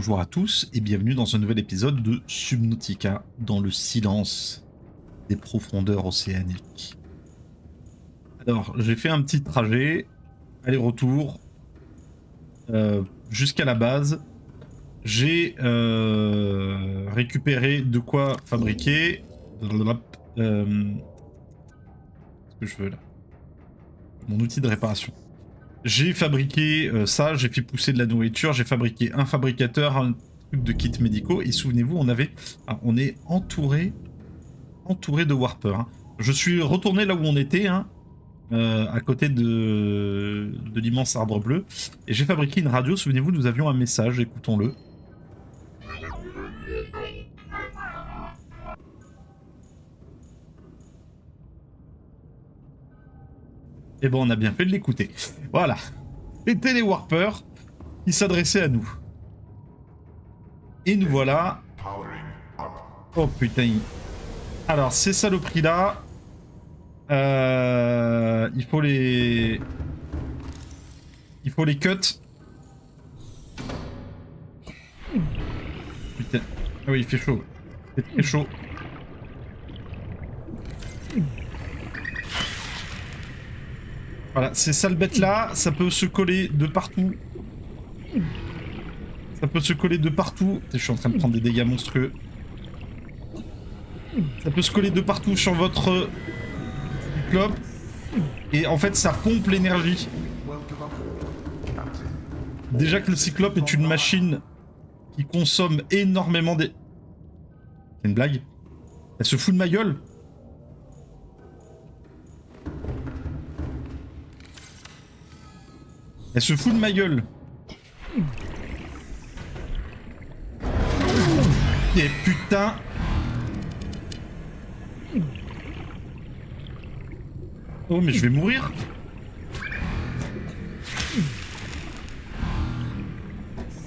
bonjour à tous et bienvenue dans un nouvel épisode de Subnautica dans le silence des profondeurs océaniques. Alors, j'ai fait un petit trajet, aller-retour, jusqu'à la base. J'ai récupéré de quoi fabriquer... ce que je veux là. Mon outil de réparation. J'ai fabriqué ça, j'ai fait pousser de la nourriture, j'ai fabriqué un fabricateur, un truc de kits médicaux, et souvenez-vous, on est entouré de warpers. Hein. Je suis retourné là où on était, hein, à côté de l'immense arbre bleu, et j'ai fabriqué une radio. Souvenez-vous, nous avions un message, écoutons-le. Et bon, on a bien fait de l'écouter. Voilà. C'était les warpers qui s'adressaient à nous. Et nous voilà. Oh putain. Alors, ces saloperies-là, il faut les cut. Putain. Ah oui, il fait chaud. C'est très chaud. Voilà, ces sales bêtes-là, ça peut se coller de partout. Ça peut se coller de partout. Je suis en train de prendre des dégâts monstrueux. Ça peut se coller de partout sur votre cyclope. Et en fait, ça pompe l'énergie. Déjà que le cyclope est une machine qui consomme énormément des... C'est une blague? Elle se fout de ma gueule? Elle se fout de ma gueule. Et putain. Oh mais je vais mourir.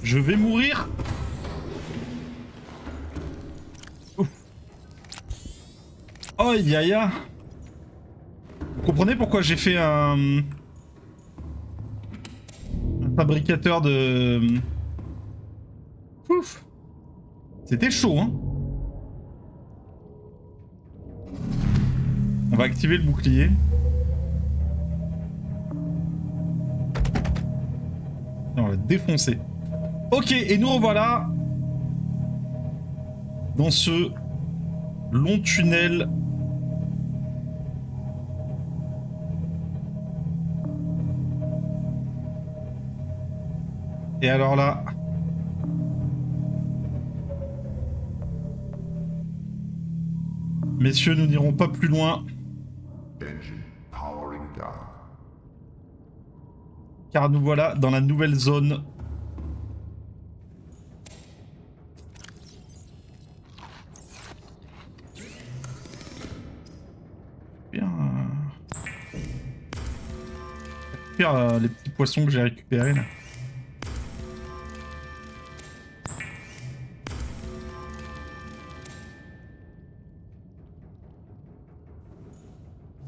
Je vais mourir. Ouf. Oh yaya. Vous comprenez pourquoi j'ai fait un fabricateur de... Ouf. C'était chaud, hein. On va activer le bouclier. Et on va le défoncer. Ok, et nous revoilà dans ce long tunnel. Et alors là... Messieurs, nous n'irons pas plus loin. Car nous voilà dans la nouvelle zone. Bien. Faire les petits poissons que j'ai récupérés là.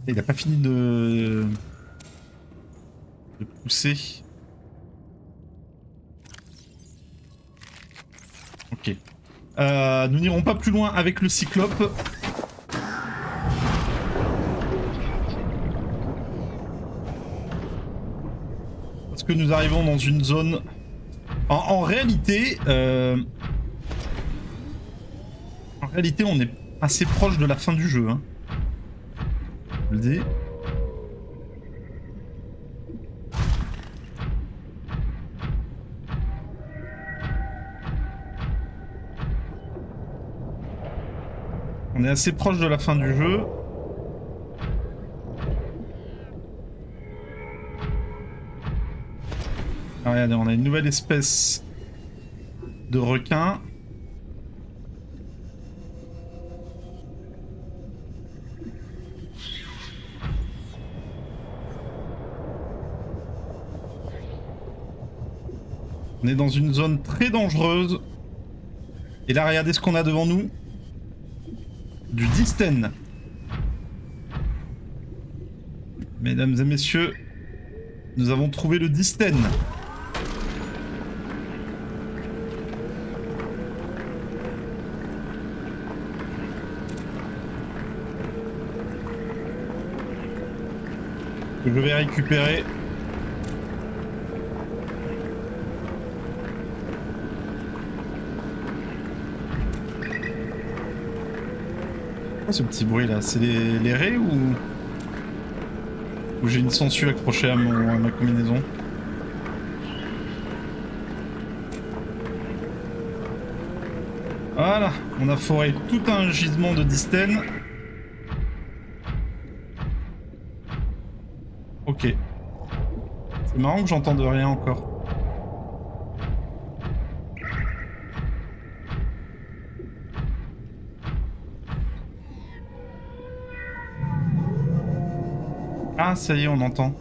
Il a pas fini de pousser. Ok. Nous n'irons pas plus loin avec le cyclope. Parce que nous arrivons dans une zone... En réalité, on est assez proche de la fin du jeu. Hein. Je le dis. On est assez proche de la fin du jeu. Ah, regardez, on a une nouvelle espèce de requin. On est dans une zone très dangereuse. Et là, regardez ce qu'on a devant nous. Du Disten. Mesdames et messieurs, nous avons trouvé le Disten. que je vais récupérer. Quoi ce petit bruit là? C'est les raies ou j'ai une sangsue accrochée à ma combinaison? Voilà, on a foré tout un gisement de distène. Ok. C'est marrant que j'entende rien encore. Ah, ça y est, on entend.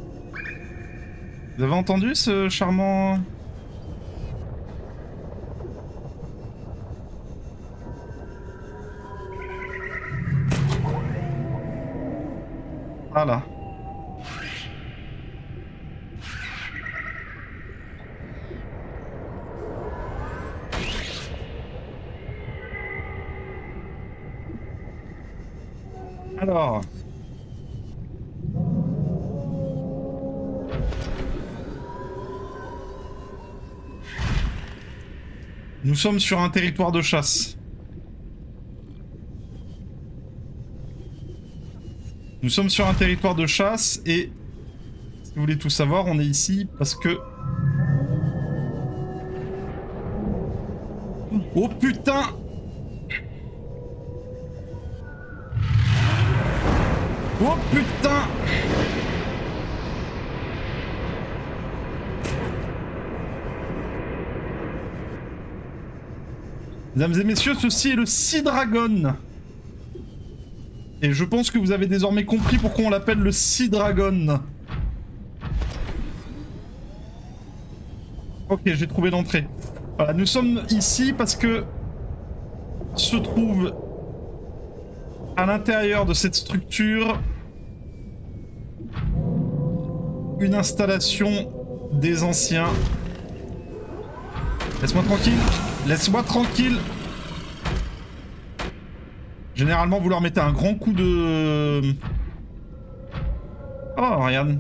Vous avez entendu ce charmant... Ah là. Alors... Nous sommes sur un territoire de chasse. Nous sommes sur un territoire de chasse et... Si vous voulez tout savoir, on est ici parce que... Oh putain! Oh putain! Mesdames et messieurs, ceci est le Sea Dragon. Et je pense que vous avez désormais compris pourquoi on l'appelle le Sea Dragon. Ok, j'ai trouvé l'entrée. Voilà, nous sommes ici parce que se trouve à l'intérieur de cette structure une installation des anciens. Laisse-moi tranquille. Laisse-moi tranquille. Généralement, vous leur mettez un grand coup de... Oh, regarde.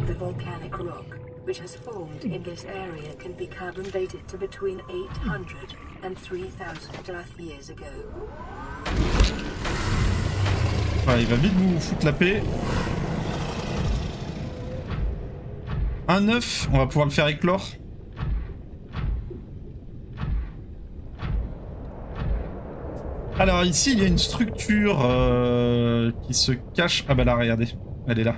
The volcanic rock, which has formed in this area, can be carbon dated to between 800 and 3000 Earth years ago. Ouais, il va vite vous foutre la paix. Un œuf, on va pouvoir le faire éclore. Alors ici, il y a une structure qui se cache... Ah bah là, regardez, elle est là.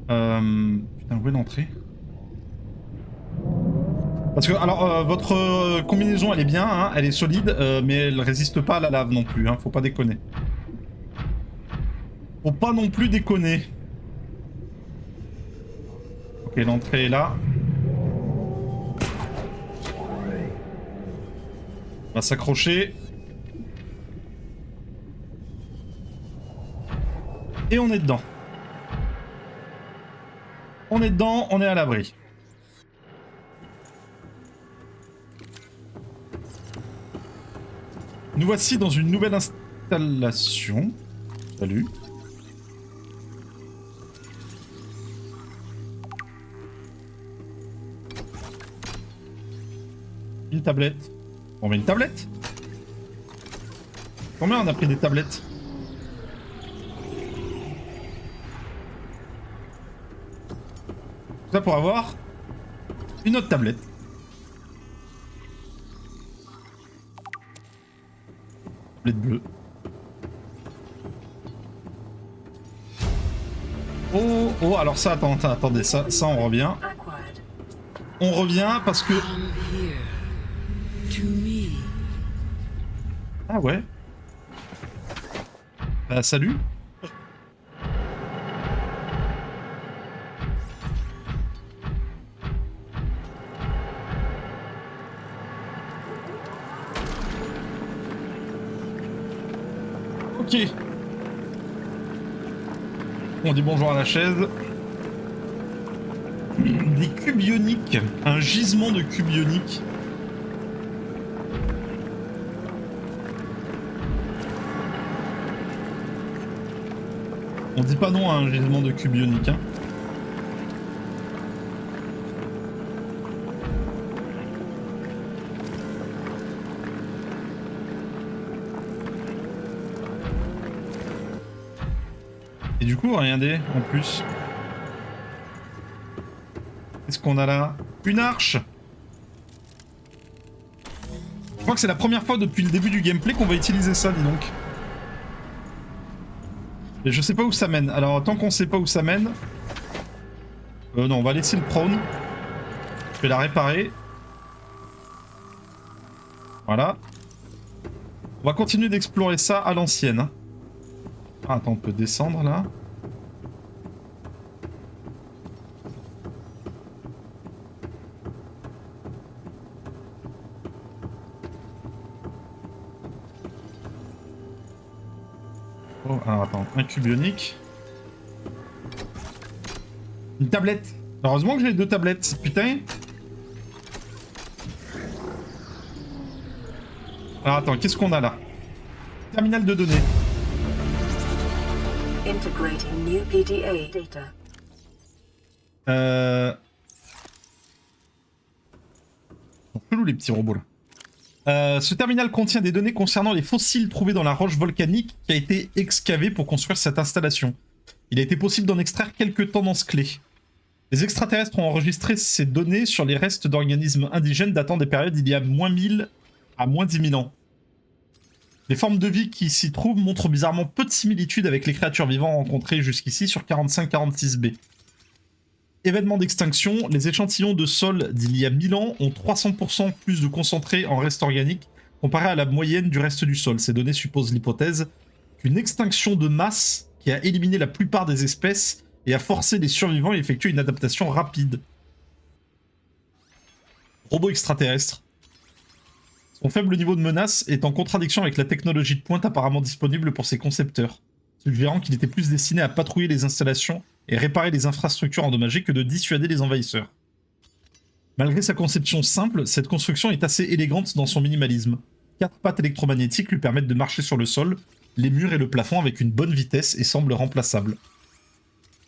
Putain, où est l'entrée? Parce que, alors, votre combinaison, elle est bien, hein, elle est solide, mais elle résiste pas à la lave non plus, hein, faut pas déconner. Faut pas non plus déconner. Ok, l'entrée est là. On va s'accrocher. Et on est dedans. On est dedans, on est à l'abri. Nous voici dans une nouvelle installation. Salut. Une tablette. On met une tablette. Combien on a pris des tablettes? Tout ça pour avoir une autre tablette. Tablette bleue. Oh, oh, alors ça, attendez, ça on revient. On revient parce que... Ah ouais. Bah salut. Ok. On dit bonjour à la chaise. Des cubes ioniques. Un gisement de cubes ioniques. On dit pas non à un gisement de cubes ioniques, hein. Et du coup, regardez, en plus. Qu'est-ce qu'on a là? Une arche! Je crois que c'est la première fois depuis le début du gameplay qu'on va utiliser ça, dis donc. Et je sais pas où ça mène. Alors, tant qu'on sait pas où ça mène... non, on va laisser le prone. Je vais la réparer. Voilà. On va continuer d'explorer ça à l'ancienne, hein. Ah, attends, on peut descendre là. Oh, alors attends, un cube ionique. Une tablette. Heureusement que j'ai 2 tablettes, putain. Alors attends, qu'est-ce qu'on a là? Terminal de données. Integrating new PDA data. Ils sont chelous les petits robots là. Ce terminal contient des données concernant les fossiles trouvés dans la roche volcanique qui a été excavée pour construire cette installation. Il a été possible d'en extraire quelques tendances clés. Les extraterrestres ont enregistré ces données sur les restes d'organismes indigènes datant des périodes d'il y a moins 1000 à moins 10 000 ans. Les formes de vie qui s'y trouvent montrent bizarrement peu de similitudes avec les créatures vivantes rencontrées jusqu'ici sur 45-46b. Événement d'extinction, les échantillons de sol d'il y a 1000 ans ont 300% plus de concentré en reste organique comparé à la moyenne du reste du sol. Ces données supposent l'hypothèse qu'une extinction de masse qui a éliminé la plupart des espèces et a forcé les survivants à effectuer une adaptation rapide. Robot extraterrestre. Son faible niveau de menace est en contradiction avec la technologie de pointe apparemment disponible pour ses concepteurs, suggérant qu'il était plus destiné à patrouiller les installations et réparer les infrastructures endommagées que de dissuader les envahisseurs. Malgré sa conception simple, cette construction est assez élégante dans son minimalisme. 4 pattes électromagnétiques lui permettent de marcher sur le sol, les murs et le plafond avec une bonne vitesse et semblent remplaçables.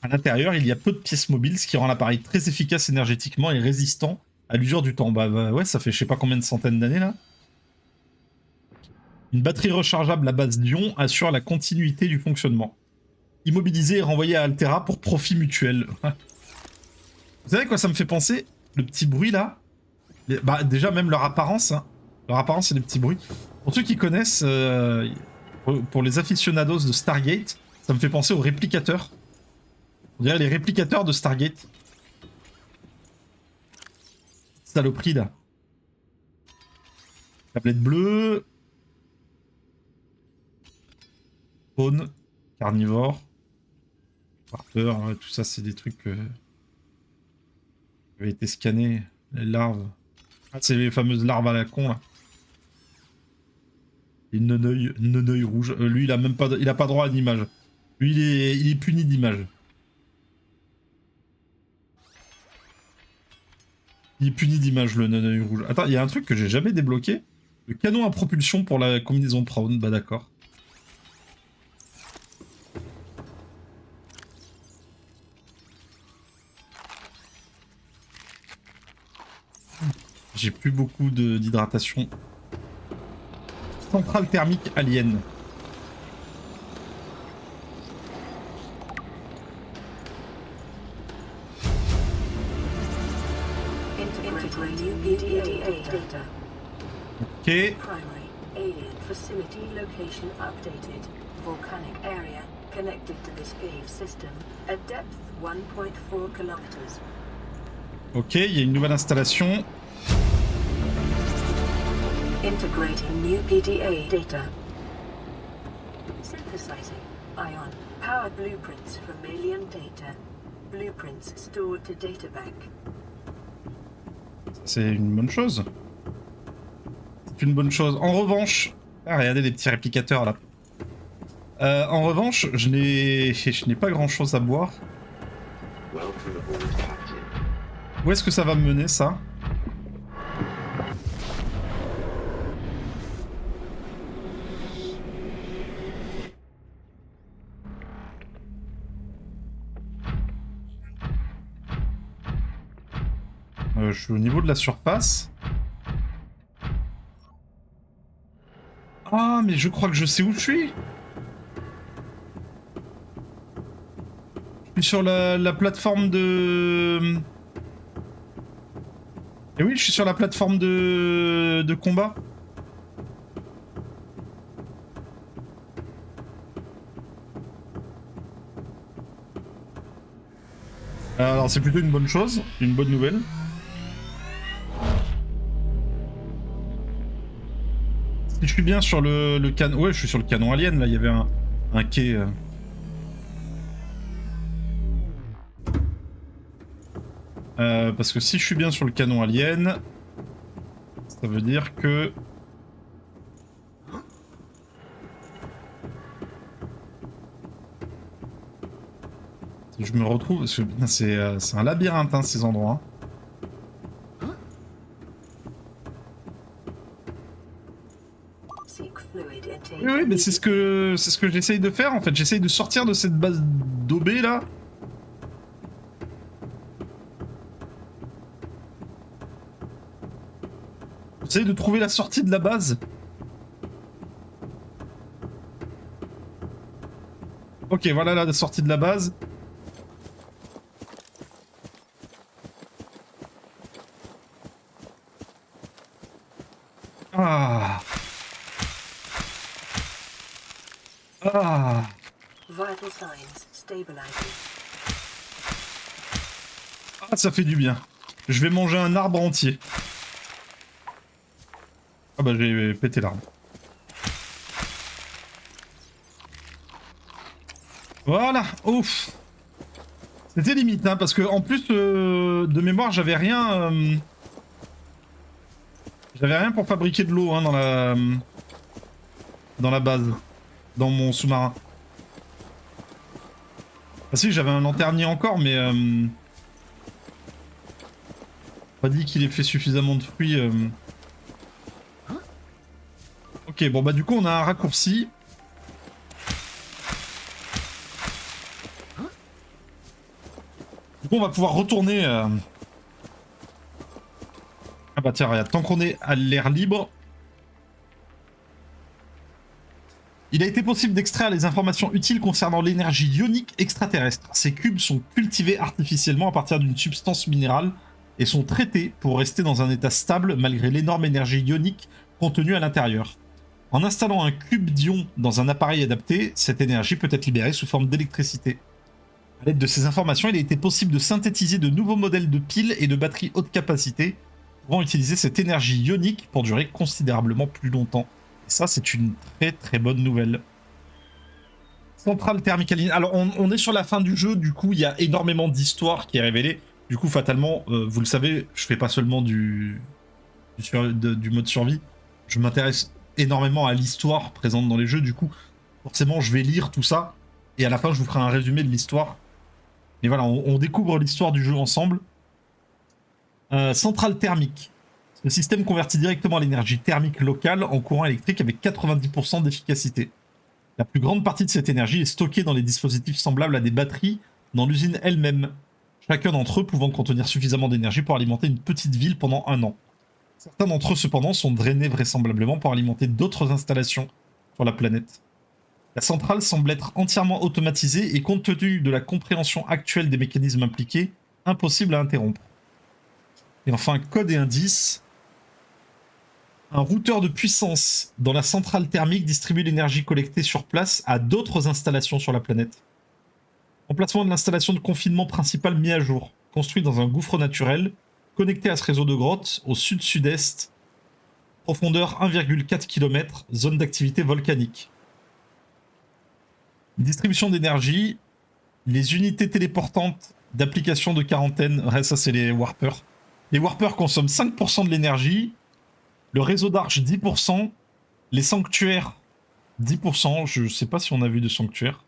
À l'intérieur, il y a peu de pièces mobiles, ce qui rend l'appareil très efficace énergétiquement et résistant à l'usure du temps. Bah ouais, ça fait je sais pas combien de centaines d'années là. Une batterie rechargeable à base d'ion assure la continuité du fonctionnement. Immobilisé et renvoyé à Altera pour profit mutuel. Vous savez quoi ça me fait penser? Le petit bruit là. Bah déjà même leur apparence. Hein. Leur apparence et les petits bruits. Pour ceux qui connaissent, pour les aficionados de Stargate, ça me fait penser aux réplicateurs. On dirait les réplicateurs de Stargate. Saloperie là. Tablette bleue. Faune, carnivore, Harper, hein, tout ça c'est des trucs qui avaient été scannés. Les larves. Ah, c'est les fameuses larves à la con là. Et Neneuil rouge. Lui il a même pas, il a pas droit à l'image. Lui il est puni d'image. Il est puni d'image le Neneuil rouge. Attends, il y a un truc que j'ai jamais débloqué. Le canon à propulsion pour la combinaison Prawn. Bah d'accord. J'ai plus beaucoup d'hydratation. Centrale thermique alien. Ok. Primary alien facility location updated. Volcanic area connected to this cave system at depth 1.4 kilometers. Ok, il y a une nouvelle installation. Integrating new PDA data. Synthesizing. Ion. Powered blueprints from alien data. Blueprints stored to databank. C'est une bonne chose. C'est une bonne chose. En revanche... Ah, regardez les petits réplicateurs là. En revanche, je n'ai pas grand chose à boire. Où est-ce que ça va me mener, ça? Je suis au niveau de la surface. Ah, mais je crois que je sais où je suis. Je suis sur la plateforme de... Et oui, je suis sur la plateforme de combat. Alors c'est plutôt une bonne chose, une bonne nouvelle. Si je suis bien sur le canon... Ouais, je suis sur le canon alien, là, il y avait un quai... parce que si je suis bien sur le canon alien, ça veut dire que... Si je me retrouve... C'est un labyrinthe, hein, ces endroits. Oui, oui, mais c'est ce que j'essaye de faire, en fait. J'essaye de sortir de cette base d'OB, là. J'essaye de trouver la sortie de la base. Ok, voilà la sortie de la base. Ah. Ah. Ah, ça fait du bien. Je vais manger un arbre entier. Ah bah j'ai pété l'arbre. Voilà, ouf. C'était limite, hein, parce que en plus de mémoire, j'avais rien pour fabriquer de l'eau, hein, dans la base, dans mon sous-marin. Ah si, j'avais un lanternier encore, mais pas dit qu'il ait fait suffisamment de fruits. Ok, bon bah du coup on a un raccourci. Du coup on va pouvoir retourner... Ah bah tiens, regarde, tant qu'on est à l'air libre... Il a été possible d'extraire les informations utiles concernant l'énergie ionique extraterrestre. Ces cubes sont cultivés artificiellement à partir d'une substance minérale et sont traités pour rester dans un état stable malgré l'énorme énergie ionique contenue à l'intérieur. En installant un cube d'ion dans un appareil adapté, cette énergie peut être libérée sous forme d'électricité. À l'aide de ces informations, il a été possible de synthétiser de nouveaux modèles de piles et de batteries haute capacité pouvant utiliser cette énergie ionique pour durer considérablement plus longtemps. Et ça, c'est une très très bonne nouvelle. Centrale thermique alignée. Alors, on est sur la fin du jeu, du coup, il y a énormément d'histoire qui est révélée. Du coup, fatalement, vous le savez, je fais pas seulement du mode survie. Je m'intéresse énormément à l'histoire présente dans les jeux, du coup, forcément, je vais lire tout ça. Et à la fin, je vous ferai un résumé de l'histoire. Mais voilà, on découvre l'histoire du jeu ensemble. Centrale thermique. Le système convertit directement l'énergie thermique locale en courant électrique avec 90% d'efficacité. La plus grande partie de cette énergie est stockée dans les dispositifs semblables à des batteries dans l'usine elle-même, chacun d'entre eux pouvant contenir suffisamment d'énergie pour alimenter une petite ville pendant 1 an. Certains d'entre eux cependant sont drainés vraisemblablement pour alimenter d'autres installations sur la planète. La centrale semble être entièrement automatisée et compte tenu de la compréhension actuelle des mécanismes impliqués, impossible à interrompre. Et enfin, code et indice. Un routeur de puissance dans la centrale thermique distribue l'énergie collectée sur place à d'autres installations sur la planète. Emplacement de l'installation de confinement principale mis à jour, construit dans un gouffre naturel, connecté à ce réseau de grottes au sud-sud-est, profondeur 1,4 km, zone d'activité volcanique. Distribution d'énergie, les unités téléportantes d'application de quarantaine, ouais, ça c'est les warpers. Les warpers consomment 5% de l'énergie, le réseau d'arches 10%, les sanctuaires 10%, je sais pas si on a vu de sanctuaire.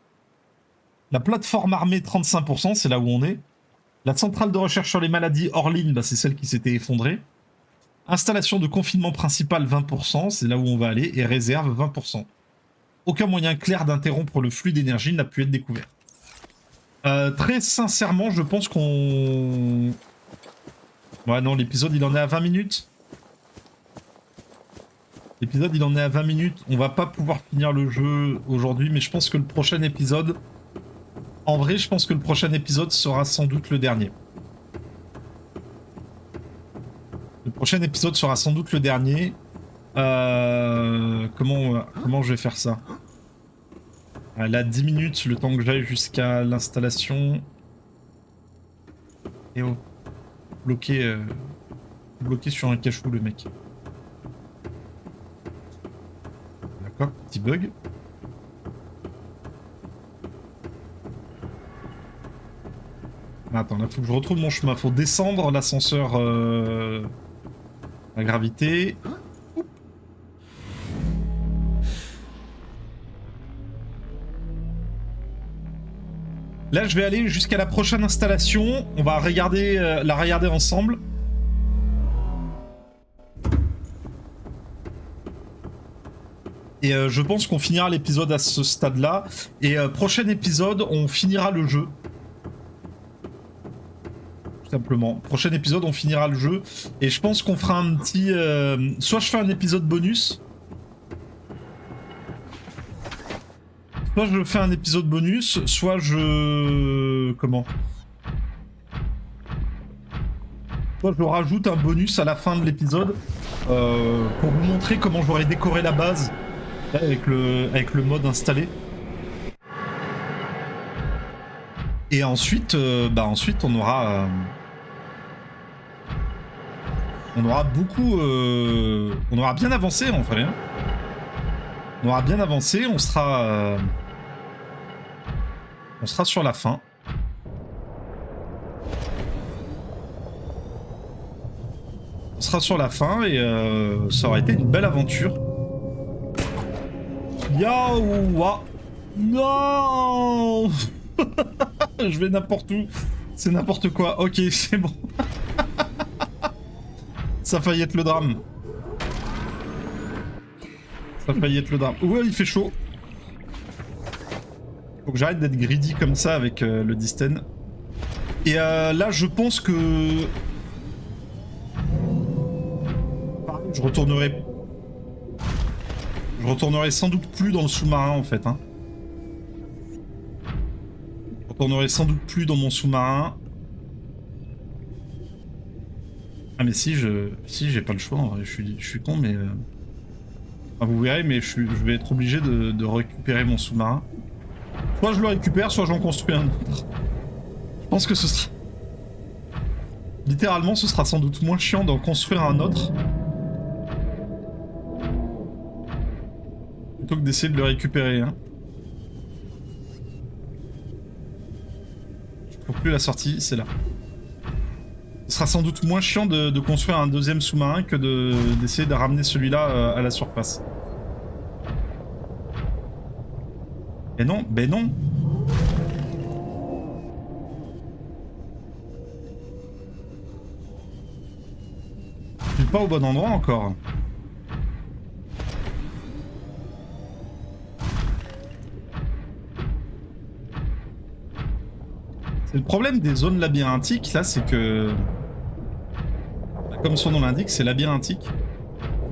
La plateforme armée, 35%, c'est là où on est. La centrale de recherche sur les maladies hors ligne, bah, c'est celle qui s'était effondrée. Installation de confinement principal, 20%, c'est là où on va aller. Et réserve, 20%. Aucun moyen clair d'interrompre le flux d'énergie n'a pu être découvert. Très sincèrement, je pense qu'on... Ouais, non, l'épisode, il en est à 20 minutes. L'épisode, il en est à 20 minutes. On va pas pouvoir finir le jeu aujourd'hui, mais je pense que le prochain épisode... En vrai, je pense que le prochain épisode sera sans doute le dernier. Le prochain épisode sera sans doute le dernier. Comment je vais faire ça? Là, 10 minutes, le temps que j'aille jusqu'à l'installation. Et oh. Bloqué sur un cachou, le mec. D'accord, petit bug. Attends, là, faut que je retrouve mon chemin. Faut descendre l'ascenseur... La gravité. Là, je vais aller jusqu'à la prochaine installation. On va regarder, la regarder ensemble. Et je pense qu'on finira l'épisode à ce stade-là. Et prochain épisode, on finira le jeu. Tout simplement. Prochain épisode, on finira le jeu. Et je pense qu'on fera un petit... soit je fais un épisode bonus. Soit je fais un épisode bonus, soit je... Comment? Soit je rajoute un bonus à la fin de l'épisode pour vous montrer comment j'aurais décoré la base avec le mode installé. Et ensuite, ensuite on aura beaucoup... on aura bien avancé en vrai. Hein. On aura bien avancé, on sera sur la fin. On sera sur la fin et ça aurait été une belle aventure. Yaouah. Non. Je vais n'importe où. C'est n'importe quoi. Ok, c'est bon. Ça a failli être le drame. Ça a failli être le drame. Ouais, il fait chaud. Faut que j'arrête d'être greedy comme ça avec le Disten. Et là, je pense que... Je retournerai sans doute plus dans le sous-marin, en fait. Hein. Je retournerai sans doute plus dans mon sous-marin. Ah mais si, j'ai pas le choix, en vrai. Je suis con, mais... Enfin, vous verrez, mais je vais être obligé de récupérer mon sous-marin. Soit je le récupère, soit j'en construis un autre. Je pense que ce sera... Littéralement, ce sera sans doute moins chiant d'en construire un autre. Plutôt que d'essayer de le récupérer. Hein. Je trouve plus la sortie, c'est là. Ce sera sans doute moins chiant de construire un deuxième sous-marin que d'essayer de ramener celui-là à la surface. Mais non, ben non. Je suis pas au bon endroit encore. C'est le problème des zones labyrinthiques, là, c'est que... Comme son nom l'indique, c'est labyrinthique.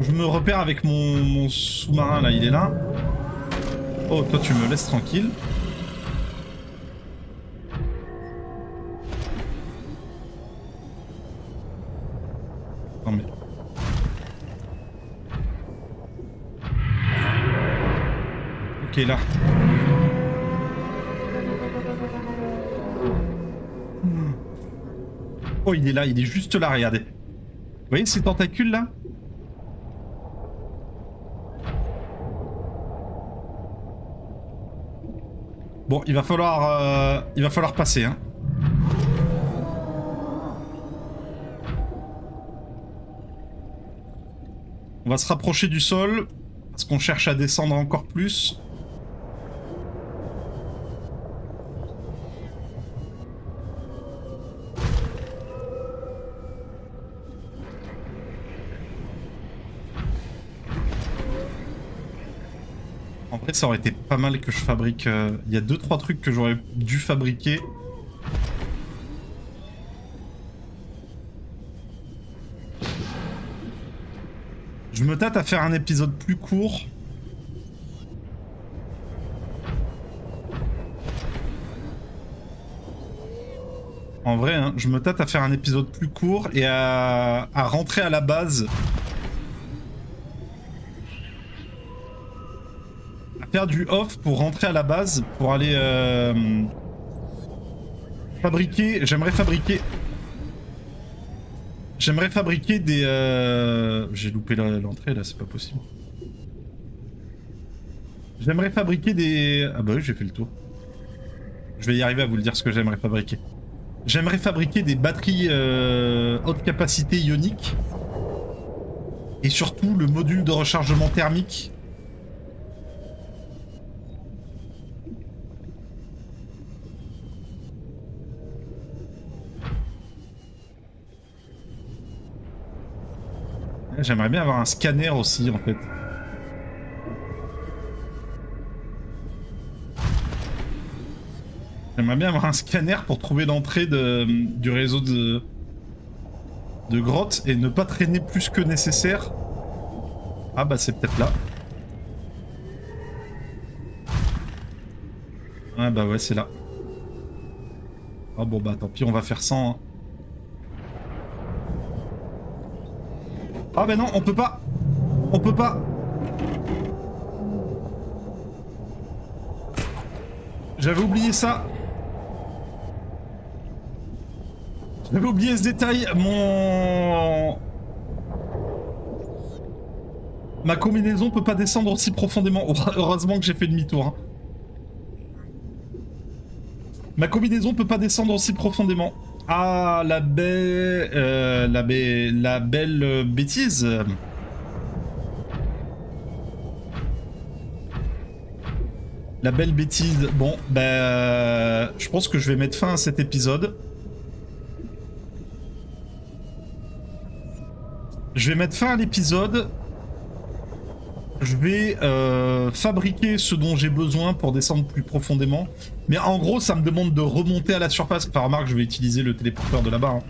Je me repère avec mon sous-marin, là, il est là. Oh, toi, tu me laisses tranquille. Non, mais... Ok, là. Oh, il est là, il est juste là, regardez. Vous voyez ces tentacules là? Bon, il va falloir passer, hein. On va se rapprocher du sol Est-ce qu'on cherche à descendre encore plus? En vrai, ça aurait été pas mal que je fabrique... Il y a 2-3 trucs que j'aurais dû fabriquer. Je me tâte à faire un épisode plus court. En vrai, hein, je me tâte à faire un épisode plus court et à rentrer à la base. À faire du off pour rentrer à la base, pour aller fabriquer... J'aimerais fabriquer des... J'ai loupé l'entrée là, c'est pas possible. J'aimerais fabriquer des... Ah bah oui, j'ai fait le tour. Je vais y arriver à vous le dire ce que j'aimerais fabriquer. J'aimerais fabriquer des batteries haute capacité ionique. Et surtout le module de rechargement thermique. J'aimerais bien avoir un scanner aussi en fait. J'aimerais bien avoir un scanner pour trouver l'entrée du réseau de grottes et ne pas traîner plus que nécessaire. Ah bah c'est peut-être là. Ah bah ouais c'est là. Ah bon bah tant pis on va faire sans. Hein. Ah bah non on peut pas. On peut pas. J'avais oublié ça. J'avais oublié ce détail. Ma combinaison peut pas descendre aussi profondément. Heureusement que j'ai fait demi-tour. Hein. Ma combinaison peut pas descendre aussi profondément. Ah, la belle... la belle bêtise. La belle bêtise. Bon, bah... je pense que je vais mettre fin à cet épisode. Je vais mettre fin à l'épisode. Je vais fabriquer ce dont j'ai besoin pour descendre plus profondément. Mais en gros, ça me demande de remonter à la surface. Enfin, remarque, je vais utiliser le téléporteur de là-bas. Hein.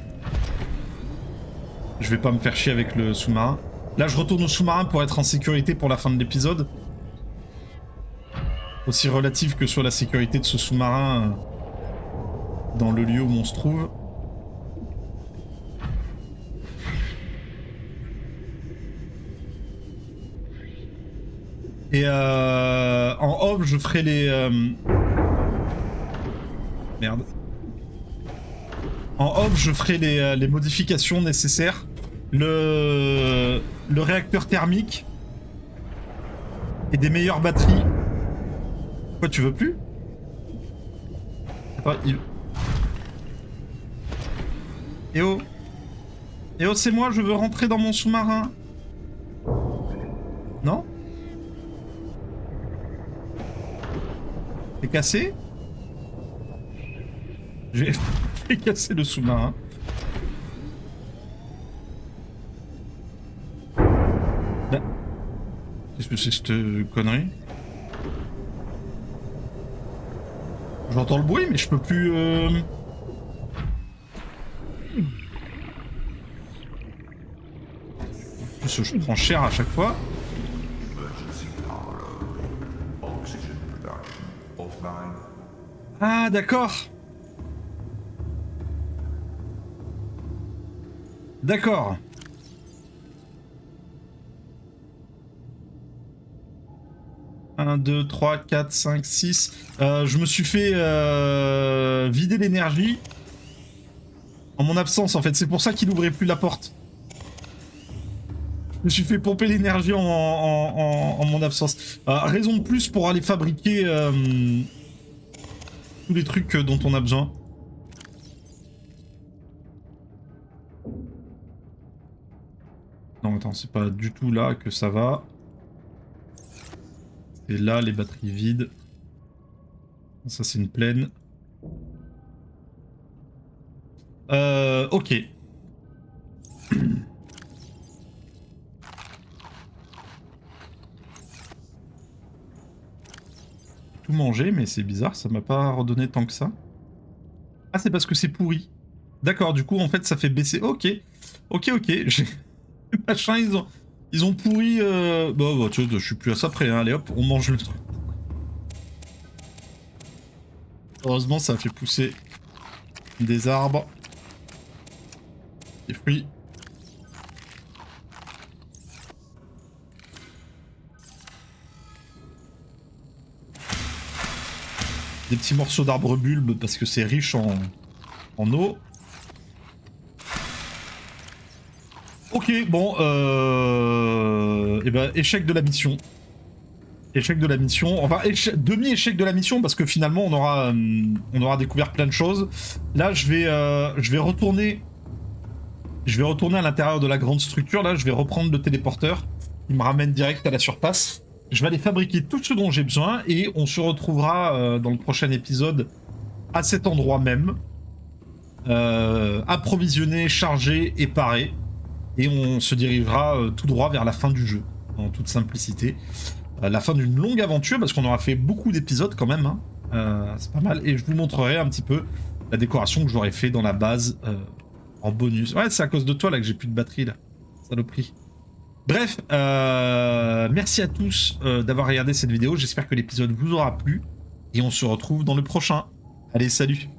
Je vais pas me faire chier avec le sous-marin. Là, je retourne au sous-marin pour être en sécurité pour la fin de l'épisode. Aussi relative que soit la sécurité de ce sous-marin dans le lieu où on se trouve. Et en off, je ferai les... Merde. En off, je ferai les modifications nécessaires. Le réacteur thermique. Et des meilleures batteries. Quoi, tu veux plus? Attends, Eh oh. Eh oh, c'est moi, je veux rentrer dans mon sous-marin. Non? T'es cassé? J'ai cassé le sous-marin. Bah. Qu'est-ce que c'est cette connerie? J'entends le bruit, mais je peux plus... En plus, je prends cher à chaque fois. Ah, d'accord. D'accord. Un, 2, 3, 4, 5, 6. Je me suis fait vider l'énergie. En mon absence, en fait. C'est pour ça qu'il ouvrait plus la porte. Je me suis fait pomper l'énergie en mon absence. Raison de plus pour aller fabriquer tous les trucs dont on a besoin. Non, attends, c'est pas du tout là que ça va. Et là, les batteries vides. Ça, c'est une plaine. Ok. Tout mangé, mais c'est bizarre, ça m'a pas redonné tant que ça. Ah, c'est parce que c'est pourri. D'accord, du coup, en fait, ça fait baisser. Ok. Ok. Machin, ils ont pourri. Bah, tu vois, je suis plus à ça près, hein. Allez hop, on mange le truc. Heureusement, ça a fait pousser des arbres. Des fruits. Des petits morceaux d'arbres bulbes parce que c'est riche en eau. Ok, bon, et ben, échec de la mission. Échec de la mission. Enfin, demi-échec de la mission parce que finalement, on aura découvert plein de choses. Là, je vais retourner. Je vais retourner à l'intérieur de la grande structure. Là, je vais reprendre le téléporteur. Il me ramène direct à la surface. Je vais aller fabriquer tout ce dont j'ai besoin et on se retrouvera dans le prochain épisode à cet endroit même. Approvisionné, chargé et paré. Et on se dirigera tout droit vers la fin du jeu, en toute simplicité. La fin d'une longue aventure, parce qu'on aura fait beaucoup d'épisodes quand même. Hein. C'est pas mal. Et je vous montrerai un petit peu la décoration que j'aurais fait dans la base en bonus. Ouais, c'est à cause de toi là que j'ai plus de batterie là. Saloperie. Bref, merci à tous d'avoir regardé cette vidéo. J'espère que l'épisode vous aura plu. Et on se retrouve dans le prochain. Allez, salut!